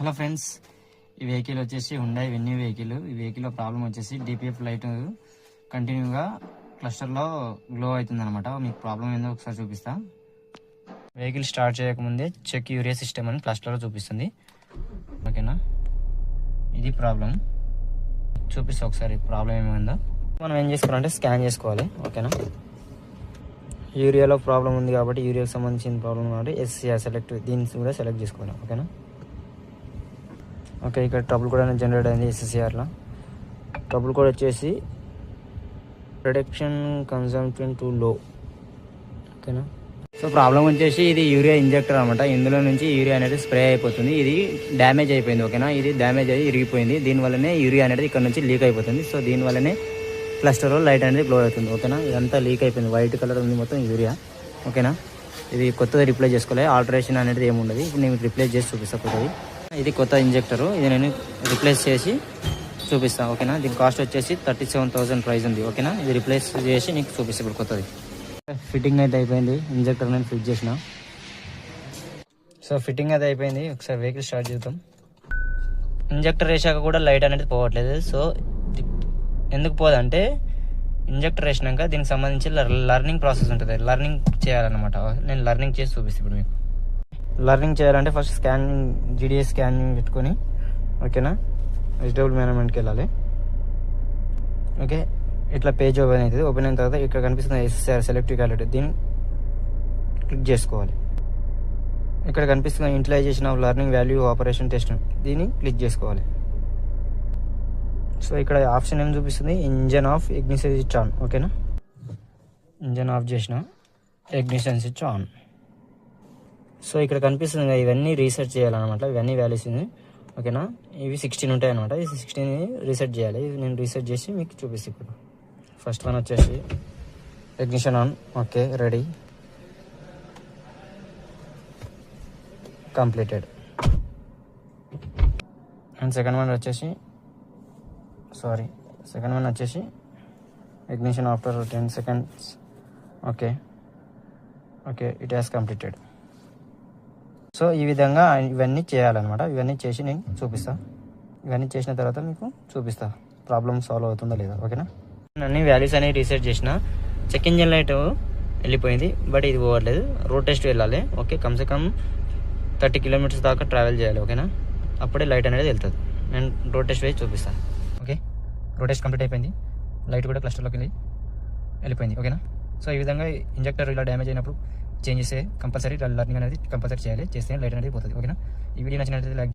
Hello friends, ఈ vehicle వచ్చేసి Hyundai venue vehicle. ఈ వెహికల్లో ప్రాబ్లం వచ్చేసి డిపిఎఫ్ లైట్ కంటిన్యూగా క్లస్టర్లో గ్లో అవుతుంది అనమాట. మీకు ప్రాబ్లం ఏందో ఒకసారి చూపిస్తా. వెహికల్ స్టార్ట్ చేయకముందే చెక్ యూరియా సిస్టమ్ అని క్లస్టర్లో చూపిస్తుంది. ఓకేనా, ఇది ప్రాబ్లం. చూపిస్తా ఒకసారి ప్రాబ్లం ఏమైందో. మనం ఏం చేసుకోవాలంటే స్కాన్ చేసుకోవాలి. ఓకేనా, యూరియాలో ప్రాబ్లం ఉంది కాబట్టి యూరియాకి సంబంధించిన ప్రాబ్లం కాబట్టి ఎస్సీఆర్ సెలెక్ట్, దీన్ని కూడా సెలెక్ట్ చేసుకోవాలి. ఓకేనా, ఓకే. ఇక్కడ ట్రబుల్ కోడ్ అనేది జనరేట్ అయింది ఎస్ఎస్ఆర్లో. ట్రబుల్ కోడ్ వచ్చేసి ప్రొడక్షన్ కన్సంప్షన్ టు లో. ఓకేనా, సో ప్రాబ్లం వచ్చేసి ఇది యూరియా ఇంజెక్టర్ అనమాట. ఇందులో నుంచి యూరియా అనేది స్ప్రే అయిపోతుంది. ఇది డ్యామేజ్ అయిపోయింది. ఓకేనా, ఇది డ్యామేజ్ అయ్యి ఇరిగిపోయింది. దీనివల్లనే యూరియా అనేది ఇక్కడ నుంచి లీక్ అయిపోతుంది. సో దీనివల్లనే క్లస్టర్లో లైట్ అనేది గ్లో అవుతుంది. ఓకేనా, ఇదంతా లీక్ అయిపోయింది. వైట్ కలర్ ఉంది మొత్తం యూరియా. ఓకేనా, ఇది కొత్తది రిప్లేస్ చేసుకోవాలి. ఆల్టరేషన్ అనేది ఏముండదు. ఇప్పుడు నేను రిప్లేస్ చేసి చూపిస్తాను కొత్తది. ఇది కొత్త ఇంజెక్టరు, ఇది నేను రిప్లేస్ చేసి చూపిస్తాను. ఓకేనా, దీని కాస్ట్ వచ్చేసి 37,000 ప్రైస్ ఉంది. ఓకేనా, ఇది రిప్లేస్ చేసి నీకు చూపిస్తాను ఇప్పుడు కొత్తది. ఫిట్టింగ్ అయితే అయిపోయింది. ఇంజెక్టర్ నేను ఫిట్ చేసిన. సో ఫిట్టింగ్ అయితే అయిపోయింది. ఒకసారి వెహికల్ స్టార్ట్ చేద్దాం. ఇంజెక్టర్ వేసాక కూడా లైట్ అనేది పోవట్లేదు. సో ఎందుకు పోదంటే ఇంజెక్టర్ వేసినాక దీనికి సంబంధించి లర్నింగ్ ప్రాసెస్ ఉంటుంది. లర్నింగ్ చేయాలన్నమాట. నేను లర్నింగ్ చేసి చూపిస్తాను ఇప్పుడు మీకు. లర్నింగ్ చేయాలంటే ఫస్ట్ స్కానింగ్, జీడిఎస్ స్కానింగ్ పెట్టుకొని, ఓకేనా, వెజిటబుల్ మేనేజ్మెంట్కి వెళ్ళాలి. ఓకే, ఇట్లా పేజ్ ఓపెన్ అవుతుంది. ఓపెన్ అయిన తర్వాత ఇక్కడ కనిపిస్తుంది ఎస్ఎస్ఆర్ సెలెక్టివ్ క్యాలిటీ, దీన్ని క్లిక్ చేసుకోవాలి. ఇక్కడ కనిపిస్తున్న utilisation of learning value operation test, దీన్ని క్లిక్ చేసుకోవాలి. సో ఇక్కడ ఆప్షన్ ఏం చూపిస్తుంది, engine off, ignition switch on. ఓకేనా, ఇంజన్ ఆఫ్ చేసిన, ఇగ్నిషన్ స్విచ్ ఆన్. సో ఇక్కడ కనిపిస్తుంది ఇవన్నీ రీసెట్ చేయాలన్నమాట. ఇవన్నీ వాల్యూస్ ఉంది. ఓకేనా, ఇవి 16 ఉంటాయి అనమాట. ఈ 16 రీసెట్ చేయాలి. ఇవి నేను రీసెట్ చేసి మీకు చూపిస్తాను ఇప్పుడు. ఫస్ట్ వన్ వచ్చేసి ignition on. Okay, ready, completed. And second one వచ్చేసి ignition after 10 seconds. Okay, it has completed. So ఈ విధంగా ఇవన్నీ చేయాలన్నమాట. ఇవన్నీ చేసి నేను చూపిస్తా. ఇవన్నీ చేసిన తర్వాత మీకు చూపిస్తా ప్రాబ్లమ్ సాల్వ్ అవుతుందా లేదా. ఓకేనా, అన్ని వాల్యూస్ అనేవి రీసెట్ చేసిన. చెక్ ఇంజిన్ లైట్ వెళ్ళిపోయింది, బట్ ఇది పోవట్లేదు. రోడ్ టెస్ట్ వెళ్ళాలి. ఓకే, కమ్సే కమ్ 30 kilometers దాకా ట్రావెల్ చేయాలి. ఓకేనా, అప్పుడే లైట్ అనేది వెళ్తుంది. నేను రోడ్ టెస్ట్ వేసి చూపిస్తాను. ఓకే, రోడ్ టెస్ట్ కంప్లీట్ అయిపోయింది. లైట్ కూడా క్లస్టర్లోకి వెళ్ళిపోయింది. ఓకేనా, సో ఈ విధంగా ఇంజెక్టర్ ఇలా డ్యామేజ్ అయినప్పుడు చేంజ్ చేస్తే కంపల్సరీ లర్నింగ్ అనేది కంపల్సరీ చేయాలి. చేస్తే లైట్ అనేది పోతుంది. ఓకేనా, ఈ వీడియో నచ్చినట్లయితే లైక్